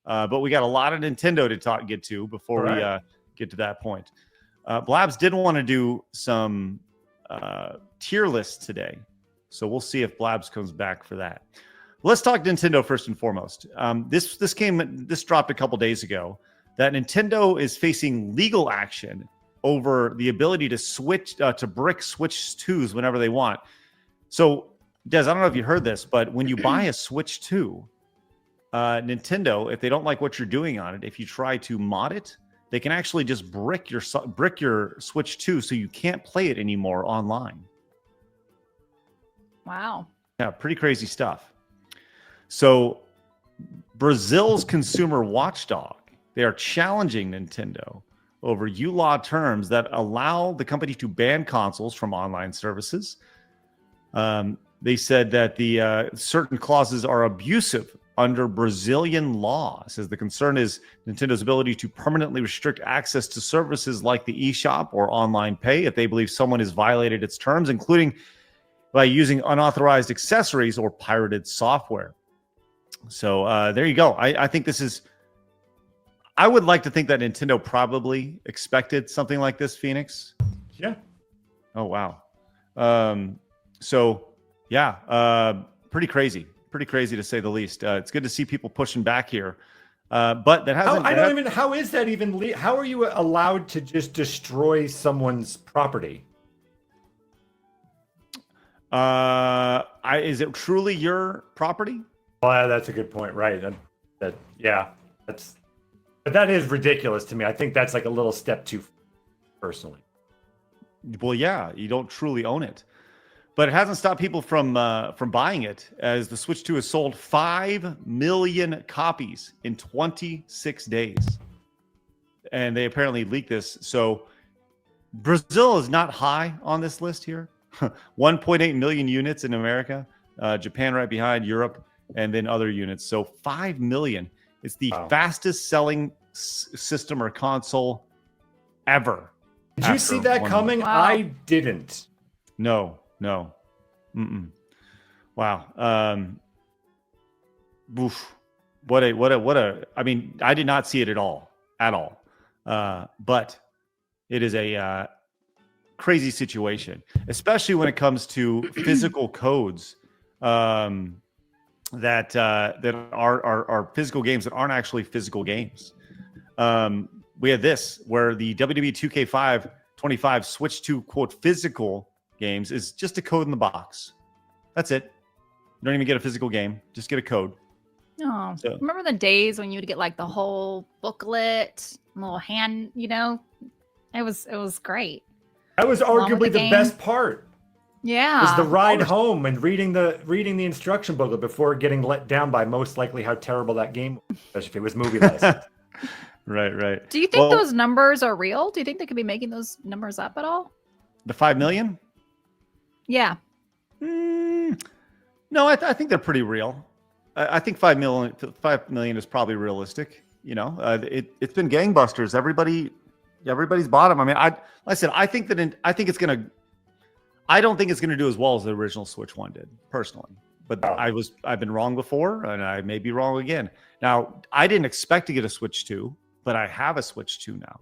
But we got a lot of Nintendo to get to before we get to that point. Blabs did want to do some tier lists today, so we'll see if Blabs comes back for that. Let's talk Nintendo first and foremost. This dropped a couple days ago that Nintendo is facing legal action over the ability to switch to brick Switch 2s whenever they want. So, Des, I don't know if you heard this, but when you buy a Switch 2, Nintendo, if they don't like what you're doing on it, if you try to mod it, they can actually just brick your Switch 2 so you can't play it anymore online. Wow. Yeah, pretty crazy stuff. So Brazil's consumer watchdog, they are challenging Nintendo over ULaw terms that allow the company to ban consoles from online services. They said that the certain clauses are abusive under Brazilian law. It says the concern is Nintendo's ability to permanently restrict access to services like the eShop or online pay if they believe someone has violated its terms, including by using unauthorized accessories or pirated software. So there you go. I think this is... I would like to think that Nintendo probably expected something like this, Phoenix. Yeah. Oh, wow. Pretty crazy. Pretty crazy to say the least. It's good to see people pushing back here. But that hasn't... How is that even... How are you allowed to just destroy someone's property? Is it truly your property? Well, that's a good point, right? But that is ridiculous to me. I think that's like a little step too far, personally. Well, yeah, you don't truly own it, but it hasn't stopped people from buying it, as the Switch 2 has sold 5 million copies in 26 days, and they apparently leaked this. So Brazil is not high on this list here. 1.8 million units in America, Japan right behind, Europe, and then other units. So 5 million. It's the fastest selling system or console ever. Did you see that coming? Wow. I didn't. No. Mm-mm. Wow. Oof. What a, I mean, I did not see it at all. But it is a crazy situation, especially when it comes to physical codes that are physical games that aren't actually physical games. We had this where the WWE 2K25 switched to quote physical games is just a code in the box. That's it. You don't even get a physical game. Just get a code. Oh, so, remember the days when you would get like the whole booklet, little hand, it was great. That was arguably the best part. Yeah. Was the ride home and reading the instruction booklet before getting let down by most likely how terrible that game was, especially if it was movie-less. Right. Do you think those numbers are real? Do you think they could be making those numbers up at all? The 5 million? Yeah. No, I think they're pretty real. I think 5 million is probably realistic. It's been gangbusters. Everybody's bought them. I mean, I don't think it's gonna do as well as the original Switch 1 did, personally. But I've been wrong before, and I may be wrong again. Now, I didn't expect to get a Switch 2, but I have a Switch 2 now.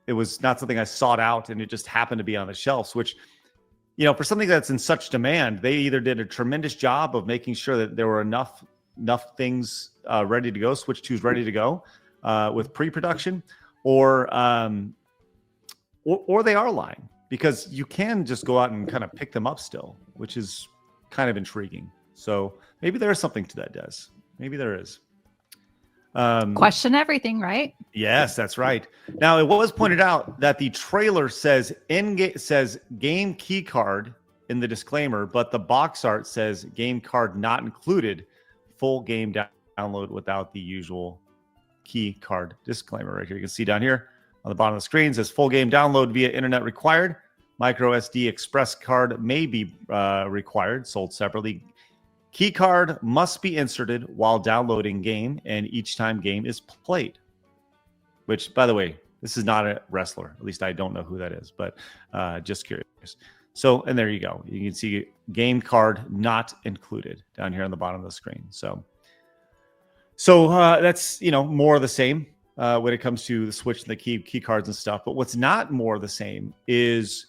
It was not something I sought out, and it just happened to be on the shelves, which, for something that's in such demand, they either did a tremendous job of making sure that there were enough things ready to go, Switch 2s ready to go with pre-production, or they are lying, because you can just go out and kind of pick them up still, which is kind of intriguing. So maybe there is something to that, Des. Maybe there is. Question everything, right? Yes, that's right. Now, it was pointed out that the trailer says game key card in the disclaimer, but the box art says game card not included, full game download without the usual key card disclaimer right here. You can see down here on the bottom of the screen, says full game download via internet required. Micro SD express card may be required, sold separately. Key card must be inserted while downloading game, and each time game is played. Which, by the way, this is not a wrestler. At least I don't know who that is, but just curious. So, and there you go. You can see game card not included down here on the bottom of the screen. So So that's, more of the same when it comes to the Switch and the key cards and stuff. But what's not more of the same is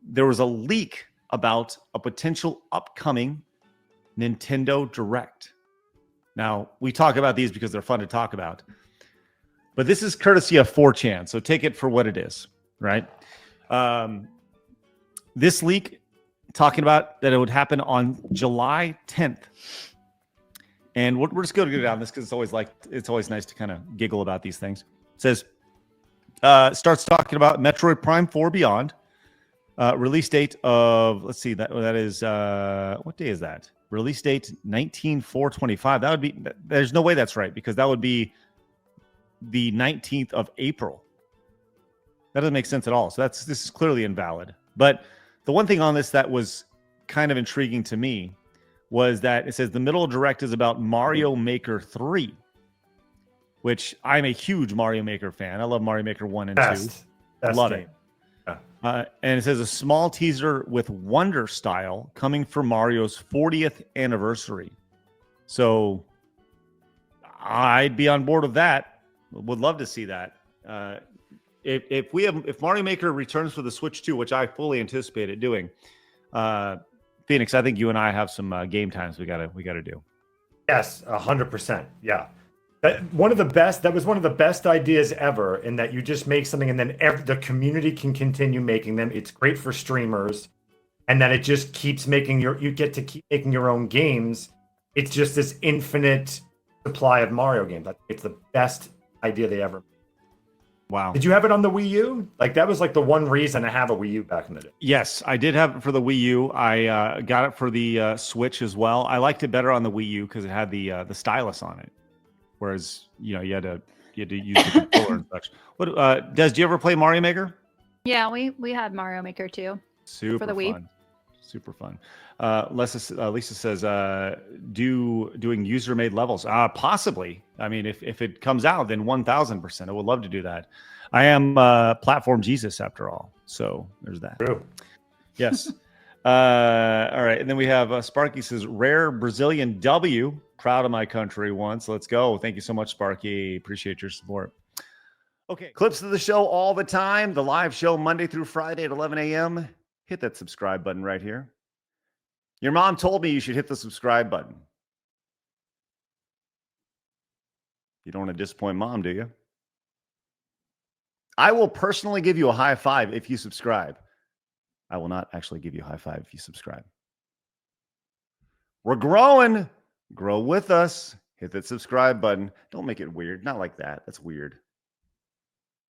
there was a leak about a potential upcoming Nintendo Direct. Now, we talk about these because they're fun to talk about. But this is courtesy of 4chan, so take it for what it is, right? This leak talking about that it would happen on July 10th. And we're just going to go down this because it's always nice to kind of giggle about these things. It says, starts talking about Metroid Prime 4 Beyond. Release date of, let's see, that is, what day is that? Release date 19/4/25. That would be, there's no way that's right because that would be the 19th of April. That doesn't make sense at all. So this is clearly invalid. But the one thing on this that was kind of intriguing to me was that it says the middle direct is about Mario Maker 3, which I'm a huge Mario Maker fan. I love Mario Maker 1 and 2. Best Love game. it. And it says a small teaser with Wonder Style coming for Mario's 40th anniversary. So I'd be on board with that. Would love to see that. If Mario Maker returns for the Switch 2, which I fully anticipate it doing, Phoenix, I think you and I have some game times we gotta do. Yes, 100%. Yeah. That was one of the best ideas ever, in that you just make something and then the community can continue making them. It's great for streamers, and then it just keeps making you get to keep making your own games. It's just this infinite supply of Mario games. It's the best idea they ever made. Wow. Did you have it on the Wii U? That was the one reason to have a Wii U back in the day. Yes, I did have it for the Wii U. I got it for the Switch as well. I liked it better on the Wii U because it had the stylus on it. Whereas, you had to use the controller and such. What Des, do you ever play Mario Maker? Yeah, we had Mario Maker too. Super for the Wii. Fun. Super fun. Lisa says, doing user-made levels. Possibly. I mean, if it comes out, then 1,000%. I would love to do that. I am platform Jesus after all. So there's that. True. Yes. All right. And then we have Sparky says, rare Brazilian W. Proud of my country once. Let's go. Thank you so much, Sparky. Appreciate your support. Okay. Clips of the show all the time. The live show Monday through Friday at 11 a.m. Hit that subscribe button right here. Your mom told me you should hit the subscribe button. You don't want to disappoint mom, do you? I will personally give you a high five if you subscribe. I will not actually give you a high five if you subscribe. We're growing. Grow with us. Hit that subscribe button. Don't make it weird. Not like that. That's weird.